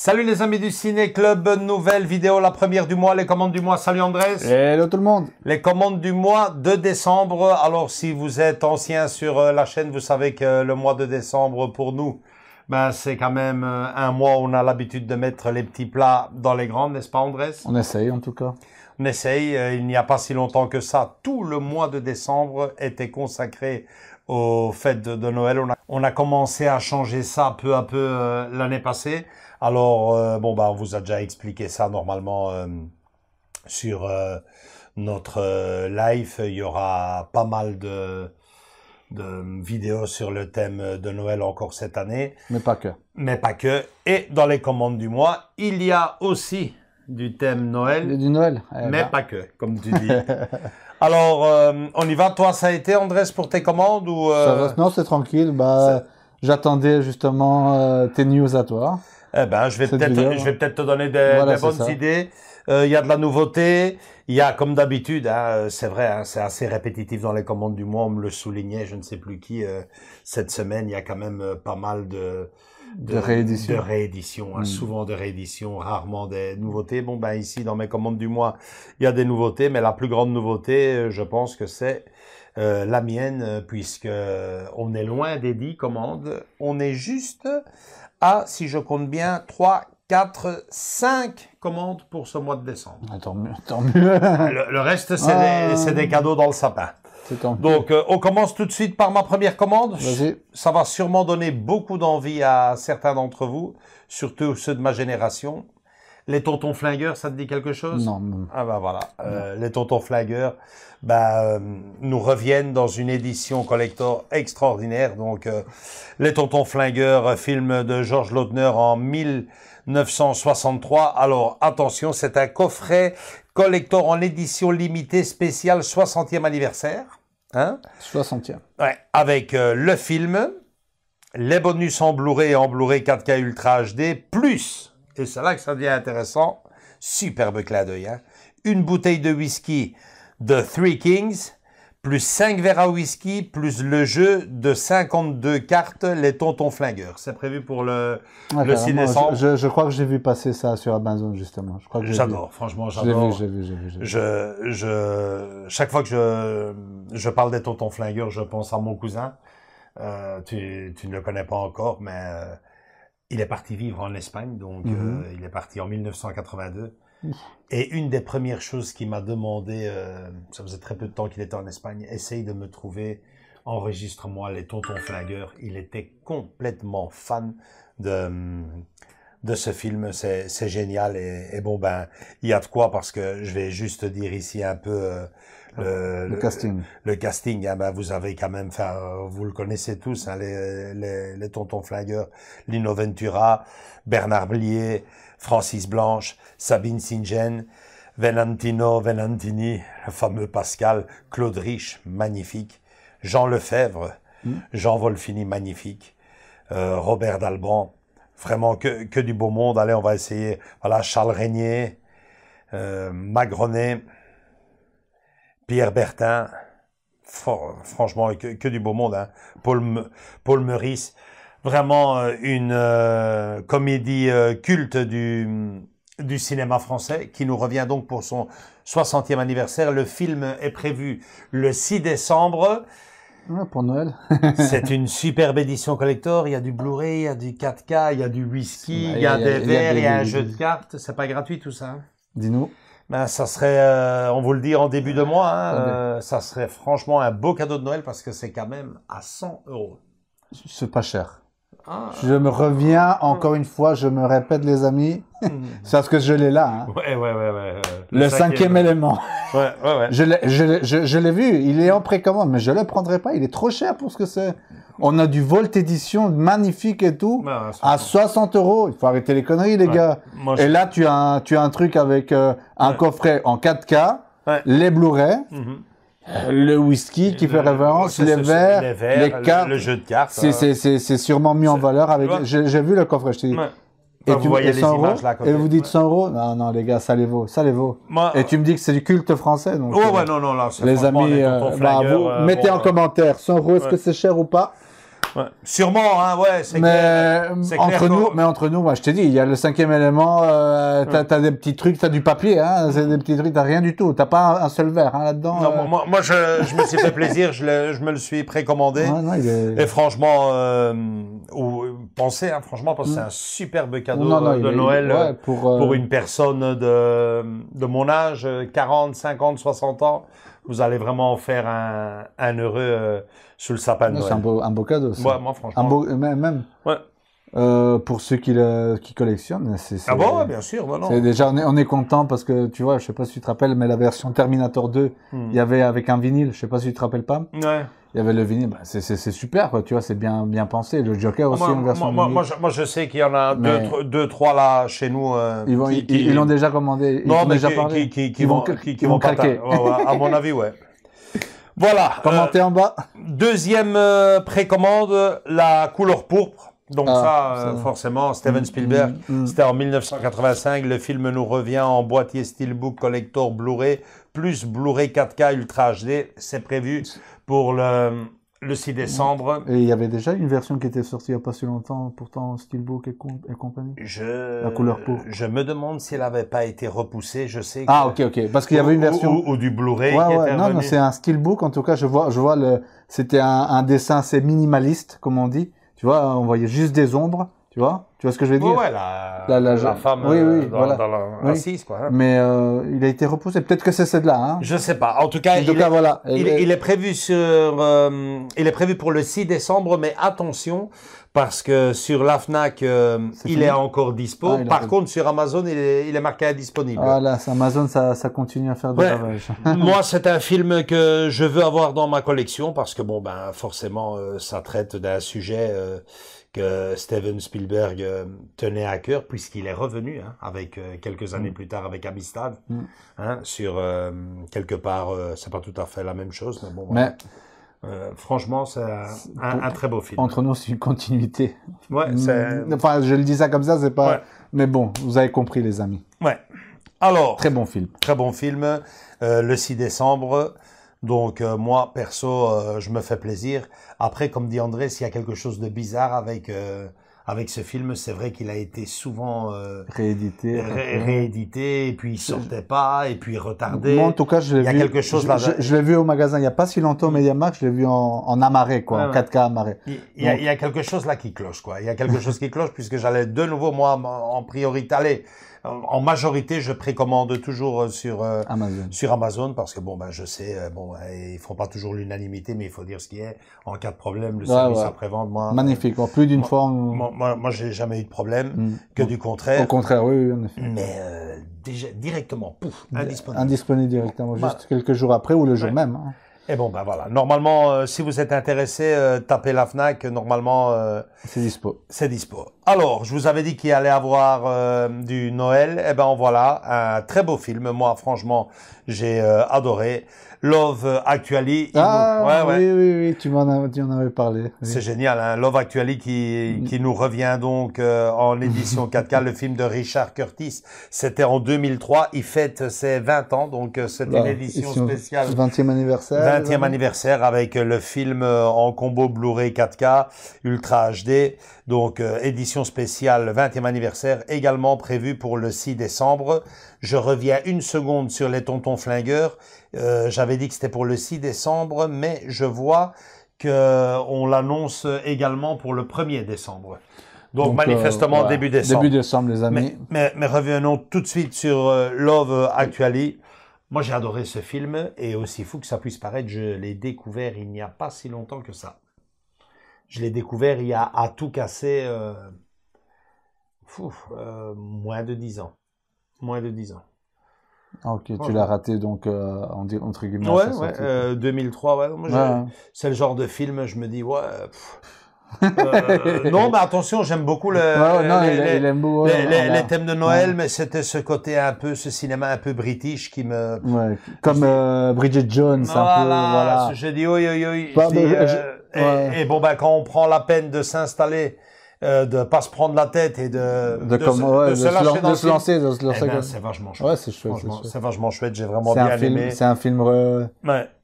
Salut les amis du Ciné Club, nouvelle vidéo, la première du mois, les commandes du mois. Salut Andrés. Hello tout le monde. Les commandes du mois de décembre. Alors si vous êtes ancien sur la chaîne, vous savez que le mois de décembre pour nous, ben, c'est quand même un mois où on a l'habitude de mettre les petits plats dans les grandes, n'est-ce pas Andrés? On essaye en tout cas. On essaye, il n'y a pas si longtemps que ça, tout le mois de décembre était consacré aux fêtes de Noël. On a commencé à changer ça peu à peu l'année passée. Alors, bon, bah, on vous a déjà expliqué ça normalement sur notre live. Il y aura pas mal de vidéos sur le thème de Noël encore cette année. Mais pas que. Mais pas que. Et dans les commandes du mois, il y a aussi du thème Noël. Du Noël. Mais pas que, comme tu dis. Alors, on y va. Toi, ça a été, Andrés, pour tes commandes ou Non, c'est tranquille. Bah, j'attendais justement tes news à toi. Eh ben, je vais peut-être te donner des bonnes idées. Il y a de la nouveauté. Il y a, comme d'habitude, hein, c'est vrai, hein, c'est assez répétitif dans les commandes du mois. On me le soulignait, je ne sais plus qui, cette semaine. Il y a quand même pas mal de rééditions, hein, souvent de rééditions, rarement des nouveautés. Bon, ben ici, dans mes commandes du mois, il y a des nouveautés, mais la plus grande nouveauté, je pense que c'est la mienne, puisque on est loin des 10 commandes. On est juste à, si je compte bien, 3, 4, 5 commandes pour ce mois de décembre. Ah, tant mieux. Le reste, c'est des cadeaux dans le sapin. Donc, on commence tout de suite par ma première commande. Ça va sûrement donner beaucoup d'envie à certains d'entre vous, surtout ceux de ma génération. Les tontons flingueurs, ça te dit quelque chose? Non. Ah ben voilà, les tontons flingueurs nous reviennent dans une édition collector extraordinaire. Donc, les tontons flingueurs, film de Georges Lautner en 1963. Alors, attention, c'est un coffret collector en édition limitée spéciale 60e anniversaire. Hein? 60e. Ouais, avec le film, les bonus en Blu-ray et en Blu-ray 4K Ultra HD, plus, et c'est là que ça devient intéressant, superbe clin d'œil, hein, une bouteille de whisky de Three Kings, plus 5 verres à whisky, plus le jeu de 52 cartes, les tontons flingueurs. C'est prévu pour le 6 décembre. Je crois que j'ai vu passer ça sur Amazon, justement. J'adore, franchement, j'adore. J'ai vu. Chaque fois que je parle des tontons flingueurs, je pense à mon cousin. Tu ne le connais pas encore, mais il est parti vivre en Espagne, donc il est parti en 1982. Et une des premières choses qu'il m'a demandé, ça faisait très peu de temps qu'il était en Espagne, essaye de me trouver, enregistre-moi les tontons flingueurs. Il était complètement fan de ce film, c'est génial. Et bon, ben, il y a de quoi, parce que je vais juste dire ici un peu le casting. Le casting, hein, ben, vous avez quand même fait, vous le connaissez tous, hein, les tontons flingueurs, Lino Ventura, Bernard Blier, Francis Blanche, Sabine Singen, Venantini, le fameux Pascal, Claude Rich, magnifique, Jean Lefebvre, Jean Wolfini, magnifique, Robert Dalban, vraiment que du beau monde. Allez, on va essayer. Voilà, Charles Régnier, Magronnet, Pierre Bertin, franchement, que du beau monde, hein. Paul Meurice. Vraiment une comédie culte du cinéma français qui nous revient donc pour son 60e anniversaire. Le film est prévu le 6 décembre. Ouais, pour Noël. C'est une superbe édition collector. Il y a du Blu-ray, il y a du 4K, il y a du whisky, il y a des verres, il y a un jeu de cartes. C'est pas gratuit tout ça, hein? Dis-nous. Ben, ça serait, on vous le dit en début de mois, hein, ça serait franchement un beau cadeau de Noël parce que c'est quand même à 100 €. C'est pas cher. Je me reviens, encore une fois, je me répète les amis, c'est parce que je l'ai là. Hein. Ouais. Le cinquième élément. Ouais. Je l'ai vu, il est en précommande, mais je le prendrai pas, il est trop cher pour ce que c'est. On a du Volt Edition magnifique et tout, à 60 €. Il faut arrêter les conneries, les gars. Et là, tu as un truc avec un coffret en 4K, les Blu-ray. Le whisky qui fait référence, les verres, les cartes, le jeu de cartes. C'est sûrement mis en valeur avec. J'ai vu le coffret, je t'ai dit. Et vous voyez les images là à côté. Et vous dites 100 €? Non, les gars, ça les vaut. Et tu me dis que c'est du culte français. Donc, non, là, les amis, vous mettez en commentaire 100 €, est-ce que c'est cher ou pas? Ouais. Sûrement, hein, ouais, c'est clair. Mais entre nous, moi, je t'ai dit, il y a le 5e élément, t'as des petits trucs, t'as du papier, hein, c'est des petits trucs, t'as rien du tout. T'as pas un seul verre, hein, là-dedans. Non, moi, je me suis fait plaisir, je me le suis précommandé. Ouais, non, et franchement, pensez, hein, franchement, parce que c'est un superbe cadeau de Noël pour une personne de mon âge, 40, 50, 60 ans. Vous allez vraiment faire un heureux sous le sapin de Noël. C'est un beau cadeau, ça. Ouais, moi, franchement. Même. Ouais. Pour ceux qui collectionnent, Ah bon, ouais, bien sûr, non. Déjà, on est content parce que, tu vois, je sais pas si tu te rappelles, mais la version Terminator 2, il y avait avec un vinyle, je sais pas si tu te rappelles pas. Ouais. Il y avait le vinyle, c'est super, quoi, tu vois, c'est bien pensé. Le Joker aussi, en version vinyle. Moi, je sais qu'il y en a deux, trois là, chez nous. Ils l'ont déjà commandé. Non, mais qui vont craquer. À mon avis, ouais. Voilà. Commentez en bas. Deuxième précommande, la couleur pourpre. Donc forcément, Steven Spielberg, c'était en 1985. Le film nous revient en boîtier Steelbook Collector Blu-ray, plus Blu-ray 4K Ultra HD. C'est prévu pour le 6 décembre. Et il y avait déjà une version qui était sortie il n'y a pas si longtemps, pourtant Steelbook et compagnie. La couleur pourpre. Je me demande si elle n'avait pas été repoussée. Je sais que ok. Parce qu'il y avait une version. Ou du Blu-ray qui était non, c'est un Steelbook. En tout cas, je vois c'était un dessin assez minimaliste, comme on dit. Tu vois, on voyait juste des ombres, tu vois ce que je veux dire? Ouais, la femme assise, quoi. Hein. Mais il a été repoussé. Peut-être que c'est celle-là. Hein. Je sais pas. En tout cas, voilà. Il est prévu il est prévu pour le 6 décembre, mais attention, parce que sur la Fnac, il est encore dispo. Par contre, sur Amazon, il est marqué indisponible. Voilà, Amazon, ça continue à faire des ravages. Moi, c'est un film que je veux avoir dans ma collection, parce que forcément, ça traite d'un sujet que Steven Spielberg tenait à cœur, puisqu'il est revenu avec quelques années plus tard avec Amistad, sur quelque part, c'est pas tout à fait la même chose, mais bon. Mais franchement, c'est un très beau film. Entre nous, c'est une continuité. Ouais, enfin, je le dis ça comme ça, c'est pas. Ouais. Mais bon, vous avez compris, les amis. Ouais. Alors. Très bon film. Très bon film. Le 6 décembre. Donc moi, perso, je me fais plaisir. Après, comme dit André, s'il y a quelque chose de bizarre avec ce film, c'est vrai qu'il a été souvent réédité, et puis il sortait pas, et puis retardé. Moi, en tout cas, je l'ai vu au magasin il y a pas si longtemps, MediaMarkt, je l'ai vu en amarré, quoi, en 4K amarré. Il y a quelque chose là qui cloche, quoi. Il y a quelque chose qui cloche, puisque j'allais de nouveau, moi, en priorité, en majorité, je précommande toujours sur Amazon parce que je sais, ils font pas toujours l'unanimité, mais il faut dire ce qui est. En cas de problème, le service après-vente, moi. Magnifique. Plus d'une fois. Moi, j'ai jamais eu de problème, que du contraire. Au contraire, oui, en effet. Mais, déjà, directement, pouf, indisponible. Indisponible directement, juste quelques jours après ou le jour même. Hein. Et voilà. Normalement, si vous êtes intéressé, tapez la Fnac. Normalement, c'est dispo. C'est dispo. Alors, je vous avais dit qu'il allait avoir du Noël. Voilà, un très beau film. Moi, franchement, j'ai adoré. Love Actually. Oui, tu en avais parlé. Oui. C'est génial, hein. Love Actually qui nous revient donc en édition 4K, le film de Richard Curtis. C'était en 2003, il fête ses 20 ans, donc c'était une édition spéciale. 20e anniversaire. 20e anniversaire avec le film en combo Blu-ray 4K, Ultra HD. Donc édition spéciale 20e anniversaire, également prévue pour le 6 décembre. Je reviens une seconde sur les Tontons Flingueurs. J'avais dit que c'était pour le 6 décembre, mais je vois qu'on l'annonce également pour le 1er décembre. Donc manifestement début décembre. Début décembre, les amis. Mais revenons tout de suite sur Love Actually. Moi, j'ai adoré ce film, et aussi fou que ça puisse paraître, je l'ai découvert il n'y a pas si longtemps que ça. Je l'ai découvert il y a à tout casser moins de 10 ans. Moins de 10 ans. Ok, tu l'as raté donc entre guillemets. Ouais, 2003. Ouais. Moi, c'est le genre de film, je me dis non, mais attention, j'aime beaucoup les thèmes de Noël, mais c'était ce côté un peu, ce cinéma un peu british qui me. Ouais, comme Bridget Jones, voilà. J'ai dit oui. Et quand on prend la peine de s'installer, de pas se prendre la tête et de se lancer, c'est vachement chouette. Ouais, c'est chouette. C'est vachement chouette. J'ai vraiment bien aimé. C'est un film.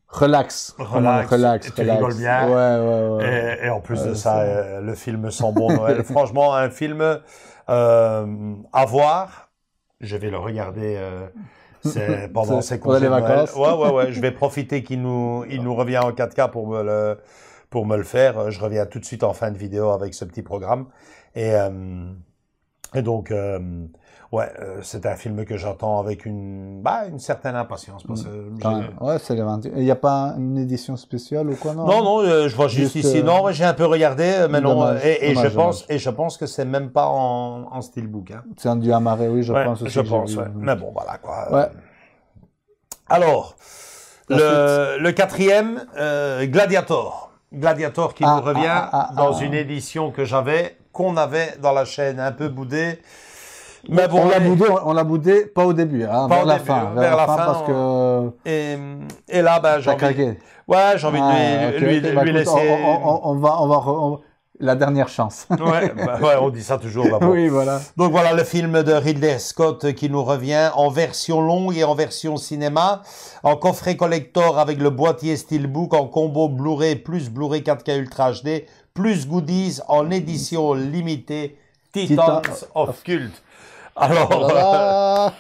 Relax. Relax. Tu rigoles bien. Ouais. Et en plus de ça, le film sent bon Noël. Franchement, un film à voir. Je vais le regarder pendant ces congés de Noël. Ouais. Je vais profiter qu'il nous revient en 4K pour me le faire. Je reviens tout de suite en fin de vidéo avec ce petit programme. Et donc, c'est un film que j'attends avec une certaine impatience. Parce que c'est les 20. Il n'y a pas une édition spéciale ou quoi, non? Non, je vois juste ici. Non, j'ai un peu regardé, mais non. Je pense que c'est même pas en steelbook. Hein. C'est un du amarré, oui, je pense aussi. Je pense, ouais. Mais bon, voilà, quoi. Ouais. Alors, le quatrième, Gladiator. Gladiator qui nous revient dans une édition qu'on avait dans la chaîne, un peu boudée. Mais bon, on l'a boudé, pas au début, hein, vers la fin, parce que. Et là, j'ai envie. Ouais, j'ai envie de lui laisser. On va la dernière chance. On dit ça toujours. Oui, voilà. Donc voilà le film de Ridley Scott qui nous revient en version longue et en version cinéma, en coffret collector avec le boîtier Steelbook, en combo Blu-ray plus Blu-ray 4K Ultra HD, plus goodies en édition limitée, Titans of Cult. Alors,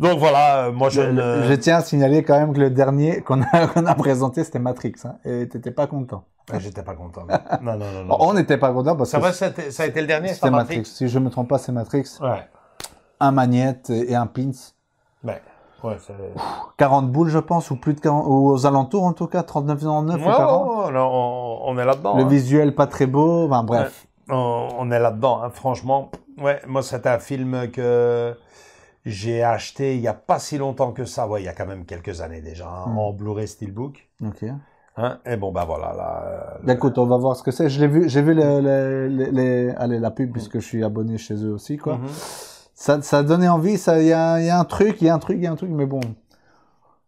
donc voilà, moi je tiens à signaler quand même que le dernier qu'on a présenté, c'était Matrix, hein, et t'étais pas content. J'étais pas content. Non. On n'était pas content parce que. C'est vrai, ça a été le dernier, c'était Matrix. Si je me trompe pas, c'est Matrix. Ouais. Un magnète et un pins. Ouais, 40 boules, je pense, ou plus de 40, ou aux alentours en tout cas, 39,99 ou 40. On est là-dedans. Le visuel pas très beau, enfin bref. On est là-dedans, hein, franchement. Ouais, moi, c'est un film que j'ai acheté il y a pas si longtemps que ça. Ouais, il y a quand même quelques années déjà, hein, en Blu-ray Steelbook. Ok. Hein, et bon, voilà, là. Écoute, on va voir ce que c'est. J'ai vu la pub puisque je suis abonné chez eux aussi, quoi. Ça a donné envie, il y a un truc, mais bon.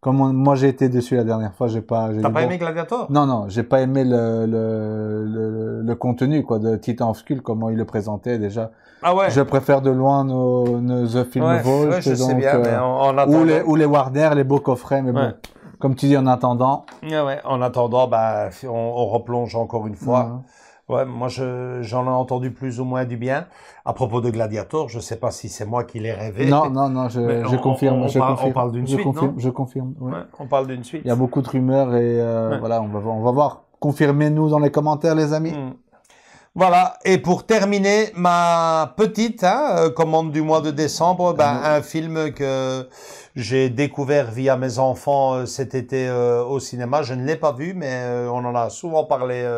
Comme moi j'ai été dessus la dernière fois, T'as pas aimé Gladiator? Non, j'ai pas aimé le contenu, quoi, de Titan of Skull, comment il le présentait déjà. Ah ouais. Je préfère de loin nos The Film Vault. Ouais, je sais bien, mais en attendant... ou les Warner, les beaux coffrets, mais bon. Comme tu dis, en attendant. En attendant, on replonge encore une fois. Ouais, moi j'en ai entendu plus ou moins du bien. À propos de Gladiator, je sais pas si c'est moi qui l'ai rêvé. Non, je confirme. On parle d'une suite, non? Je confirme. Ouais. On parle d'une suite. Il y a beaucoup de rumeurs et voilà, on va voir. Confirmez-nous dans les commentaires, les amis. Voilà. Et pour terminer, ma petite commande du mois de décembre, un film que j'ai découvert via mes enfants cet été au cinéma. Je ne l'ai pas vu, mais on en a souvent parlé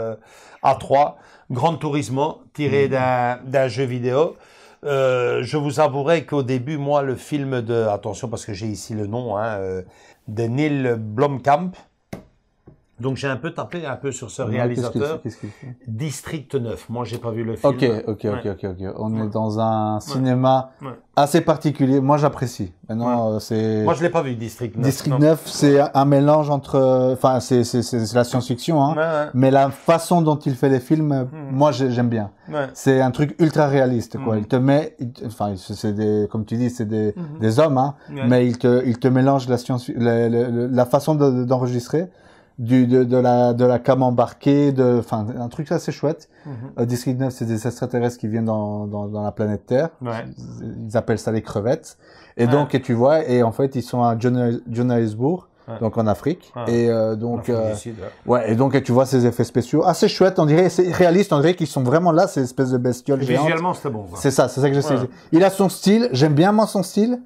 à 3. Gran Turismo, tiré d'un jeu vidéo. Je vous avouerai qu'au début, moi, le film attention parce que j'ai ici le nom, de Neil Blomkamp. Donc j'ai un peu tapé sur ce réalisateur. Qu'est-ce qu'il fait? District 9. Moi, j'ai pas vu le film. Ok. On est dans un cinéma assez particulier. Moi, j'apprécie. Maintenant, c'est. Moi, je l'ai pas vu, District 9. District 9, c'est un mélange entre. Enfin, c'est la science-fiction, hein. Mais la façon dont il fait les films, moi, j'aime bien. C'est un truc ultra réaliste, quoi. Il te met, enfin, c'est comme tu dis, c'est des hommes, hein. Mais il te mélange la façon d'enregistrer. De la cam embarquée, enfin, un truc assez chouette. District 9, c'est des extraterrestres qui viennent dans la planète Terre. Ils appellent ça les crevettes. Et donc, et tu vois, et en fait, ils sont à Johannesburg, donc en Afrique. Et donc, et donc, et tu vois ces effets spéciaux assez chouettes. On dirait, c'est réaliste. On dirait qu'ils sont vraiment là, ces espèces de bestioles géantes. Visuellement, c'était bon. C'est ça que j'essaie. Il a son style. J'aime bien moi son style.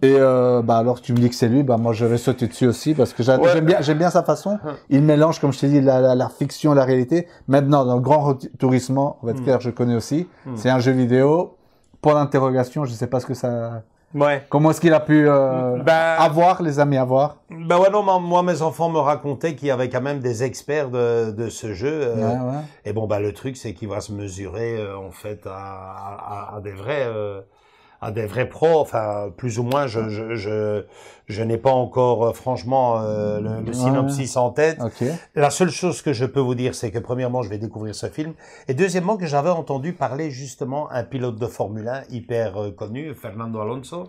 Et alors tu me dis que c'est lui, moi je vais sauter dessus aussi parce que j'aime bien sa façon. Il mélange, comme je t'ai dit, la fiction et la réalité. Maintenant, dans le Gran Turismo, on va être clair, je connais aussi. C'est un jeu vidéo. Pour l'interrogation, je sais pas ce que ça. Comment est-ce qu'il a pu avoir, les amis, avoir? Moi, mes enfants me racontaient qu'il y avait quand même des experts de ce jeu. Et le truc, c'est qu'il va se mesurer en fait à des vrais pros. Enfin, plus ou moins, je n'ai pas encore franchement le synopsis en tête. La seule chose que je peux vous dire, c'est que premièrement, je vais découvrir ce film, et deuxièmement, que j'avais entendu parler justement un pilote de Formule 1 hyper connu, Fernando Alonso.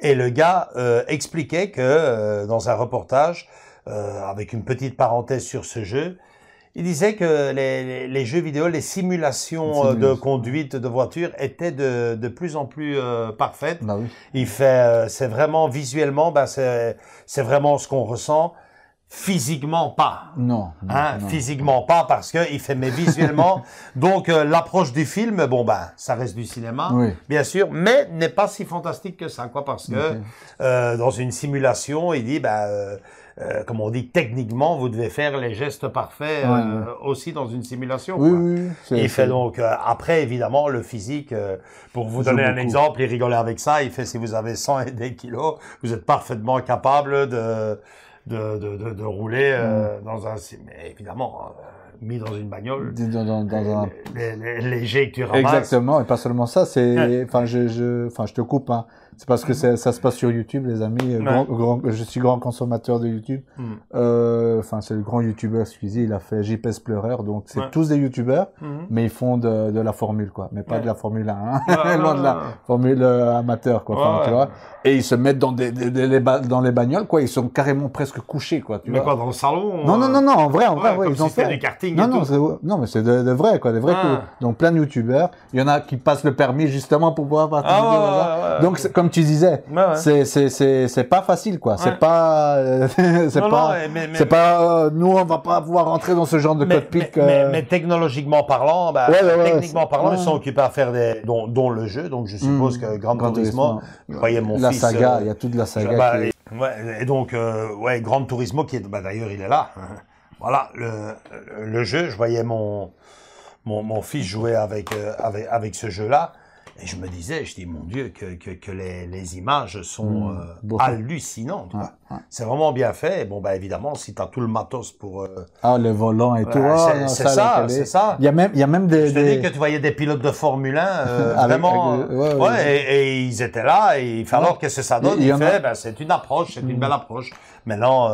Et le gars expliquait que dans un reportage, avec une petite parenthèse sur ce jeu. Il disait que les jeux vidéo, les simulations de conduite de voiture étaient de plus en plus parfaites. Bah oui. Il fait, c'est vraiment visuellement, c'est vraiment ce qu'on ressent. Physiquement pas. Non. Physiquement pas parce que il fait mais visuellement. Donc l'approche du film, ça reste du cinéma, bien sûr, mais n'est pas si fantastique que ça, quoi, parce que dans une simulation, il dit comme on dit techniquement, vous devez faire les gestes parfaits aussi dans une simulation. Oui. Il fait donc après évidemment le physique. Pour vous donner un exemple, il rigolait avec ça. Il fait si vous avez 100 et des kilos, vous êtes parfaitement capable de rouler dans un... Mais évidemment, mis dans une bagnole, dans les jets que tu ramasses... Exactement, et pas seulement ça, c'est... Enfin, je te coupe, hein. C'est parce que ça se passe sur YouTube, les amis. Je suis grand consommateur de YouTube. Enfin, c'est le grand YouTuber Squeezie, il a fait JP Explorer, donc c'est tous des YouTubers, mais ils font de la formule, quoi. Mais pas de la Formule 1, hein. Loin de la formule amateur, quoi. Enfin, tu vois. Et ils se mettent dans les bagnoles, quoi. Ils sont carrément presque couchés, quoi. Tu vois. Quoi, dans le salon? Non, en vrai, ils ont fait du karting. Non, mais c'est de vrai, quoi, des vrais coups. Donc, plein de YouTubers. Il y en a qui passent le permis, justement, pour pouvoir participer. Donc, comme tu disais, c'est pas facile, quoi. C'est pas, nous, on va pas pouvoir rentrer dans ce genre de cockpit. Mais technologiquement parlant, ils sont occupés à faire dont le jeu. Donc, je suppose que Gran Turismo, je croyais mon fils. La saga, il y a toute la saga. Et donc, Gran Turismo qui est, d'ailleurs, il est là. Voilà, le jeu, je voyais mon fils jouer avec ce jeu-là. Et je me disais, je dis, mon Dieu, que les images sont hallucinantes. C'est vraiment bien fait. Et évidemment, si tu as tout le matos pour... les volants et tout. C'est ça. Il y a même des... Je te dis que tu voyais des pilotes de Formule 1, vraiment... et ils étaient là, et il fallait que ça donne. C'est une approche, c'est une belle approche. Maintenant,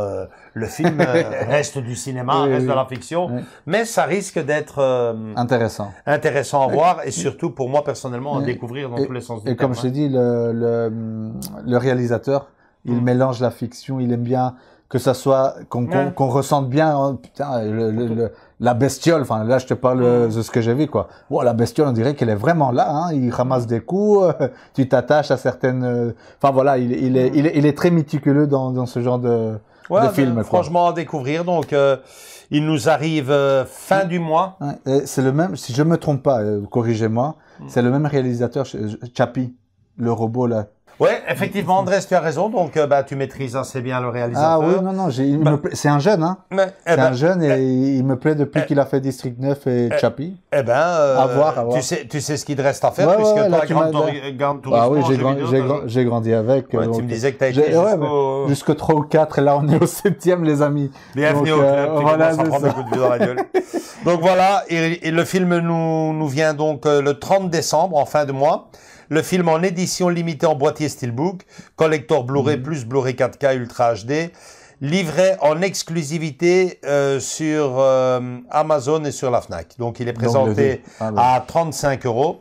le film reste du cinéma, reste de la fiction, mais ça risque d'être intéressant à voir, et surtout pour moi personnellement à découvrir dans tous les sens du terme. Et comme je t'ai dit, le réalisateur, il mélange la fiction, il aime bien que ça soit qu'on ressente bien la bestiole. Enfin là, je te parle de ce que j'ai vu, quoi. La bestiole, on dirait qu'elle est vraiment là. Hein. Il ramasse des coups, tu t'attaches à certaines. Enfin voilà, il est très méticuleux dans ce genre de film. Franchement, à découvrir. Donc, il nous arrive fin du mois. C'est le même. Si je me trompe pas, corrigez-moi. C'est le même réalisateur, Chappie, le robot là. Ouais, effectivement, Andrés, tu as raison. Donc, tu maîtrises assez bien le réalisateur. Ah oui, non, c'est un jeune, hein. C'est un jeune et il me plaît depuis qu'il a fait District 9 et Chappie. À voir. Tu sais ce qu'il te reste à faire puisque toi, Gran Turismo. Ah oui, j'ai grandi avec. Tu me disais que tu as été jusqu'au 3 ou 4 et là, on est au 7e, les amis. Bienvenue au club. Voilà, ça prend des coups de vue dans la gueule. Donc voilà, et le film nous vient donc le 30 décembre, en fin de mois. Le film en édition limitée en boîtier Steelbook, collector Blu-ray plus Blu-ray 4K Ultra HD, livré en exclusivité sur Amazon et sur la Fnac. Donc il est présenté à 35 €.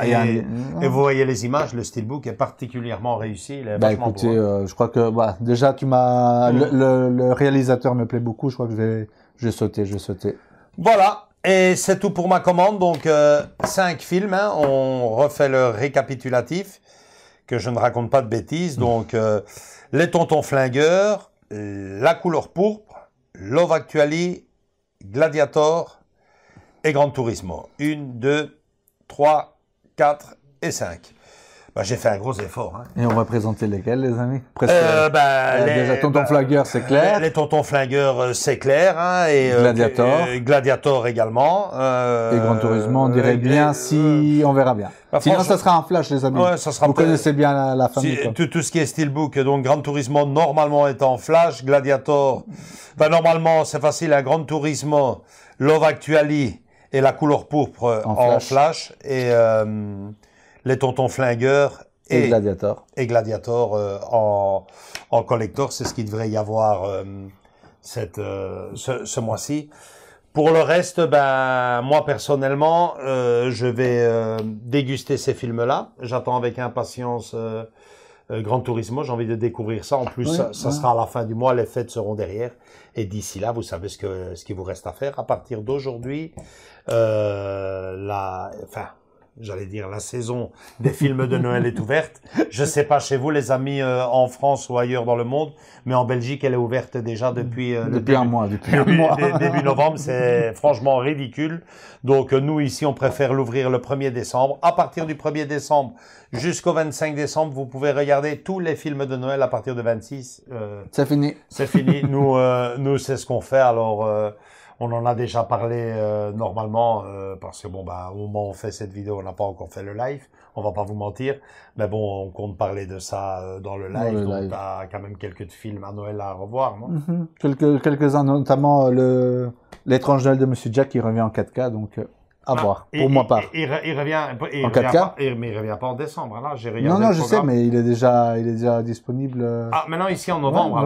Et vous voyez les images, le Steelbook est particulièrement réussi. Il est vachement écoutez, je crois que déjà tu m'as le réalisateur me plaît beaucoup. Je crois que je vais sauter. Voilà. Et c'est tout pour ma commande, donc 5 films, hein. On refait le récapitulatif, que je ne raconte pas de bêtises. Donc, Les Tontons Flingueurs, La Couleur Pourpre, Love Actually, Gladiator et Gran Turismo. 1, 2, 3, 4 et 5. J'ai fait un gros effort. Hein. Et on va présenter lesquels, les amis? Déjà, Tontons Flingueurs, c'est clair. Les Tontons Flingueurs, c'est clair. Hein, et Gladiator. Gladiator également. Et Gran Turismo, on dirait bien si... On verra bien. Sinon, ça sera un flash, les amis. Ça sera Vous connaissez bien la famille. Tout ce qui est Steelbook. Donc, Gran Turismo, normalement, est en flash. Gladiator, normalement, c'est facile. À Gran Turismo, Love Actually et La Couleur Pourpre en flash. Et... Les Tontons Flingueurs et Gladiator en collector, c'est ce qu'il devrait y avoir ce mois-ci. Pour le reste, moi personnellement, je vais déguster ces films-là. J'attends avec impatience Gran Turismo, j'ai envie de découvrir ça. En plus, ça sera à la fin du mois, les fêtes seront derrière. Et d'ici là, vous savez ce qu'il vous reste à faire. À partir d'aujourd'hui, j'allais dire, la saison des films de Noël est ouverte. Je sais pas chez vous, les amis, en France ou ailleurs dans le monde, mais en Belgique, elle est ouverte déjà depuis un mois. Début novembre, c'est franchement ridicule. Donc, nous, ici, on préfère l'ouvrir le 1er décembre. À partir du 1er décembre jusqu'au 25 décembre, vous pouvez regarder tous les films de Noël à partir de 26. C'est fini. C'est fini. Nous, c'est ce qu'on fait. Alors, on en a déjà parlé normalement parce que au moment où on fait cette vidéo, on n'a pas encore fait le live. On va pas vous mentir, mais bon, on compte parler de ça dans le live. Donc, t'as quand même quelques films à Noël à revoir, non? Quelques-uns, notamment l'étrange Noël de Monsieur Jack qui revient en 4K, donc à voir. Pour moi, part. Il revient en 4K, mais il revient pas en décembre. Là, j'ai regardé. Non, je sais, mais il est déjà disponible. Ah, maintenant ici en novembre.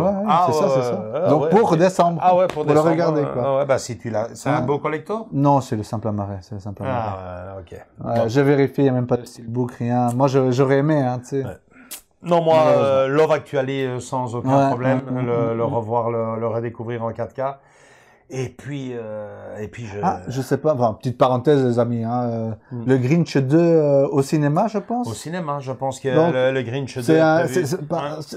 C'est ça. Donc pour décembre. Ah ouais, pour décembre. Le regarder, quoi. Ouais, si tu l'as. C'est un beau collector? Non, c'est le simple amaret. Ok. Je vérifie, il n'y a même pas de steelbook, rien. Moi, j'aurais aimé, hein, tu sais. Ouais. Non, moi, Love Actually, sans aucun problème, le revoir, le redécouvrir en 4K. Et puis je sais pas, enfin, petite parenthèse, les amis, hein, le Grinch 2 au cinéma, je pense. Au cinéma, je pense que donc, le Grinch 2.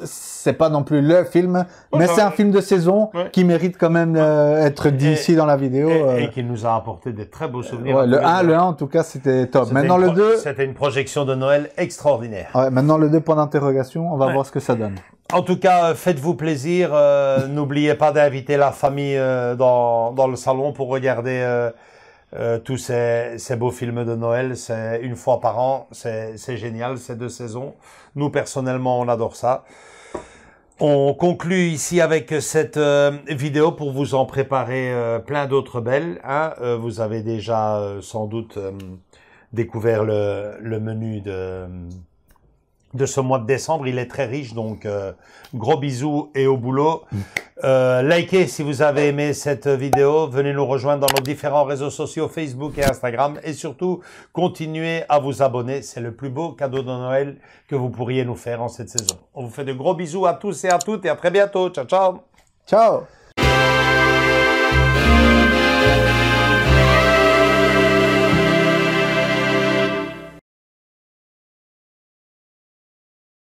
C'est pas non plus le film, mais c'est un film de saison qui mérite quand même être dit ici dans la vidéo. Et qui nous a apporté des très beaux souvenirs. Ouais, le 1 en tout cas, c'était top. Maintenant le 2. C'était une projection de Noël extraordinaire. Ouais, maintenant le 2, point d'interrogation, on va voir ce que ça donne. En tout cas, faites-vous plaisir. N'oubliez pas d'inviter la famille dans le salon pour regarder tous ces beaux films de Noël. C'est une fois par an. C'est génial, ces 2 saisons. Nous, personnellement, on adore ça. On conclut ici avec cette vidéo pour vous en préparer plein d'autres belles. Hein. Vous avez déjà sans doute découvert le menu de ce mois de décembre. Il est très riche, donc gros bisous et au boulot. Likez si vous avez aimé cette vidéo. Venez nous rejoindre dans nos différents réseaux sociaux, Facebook et Instagram. Et surtout, continuez à vous abonner. C'est le plus beau cadeau de Noël que vous pourriez nous faire en cette saison. On vous fait de gros bisous à tous et à toutes et à très bientôt. Ciao, ciao. Ciao.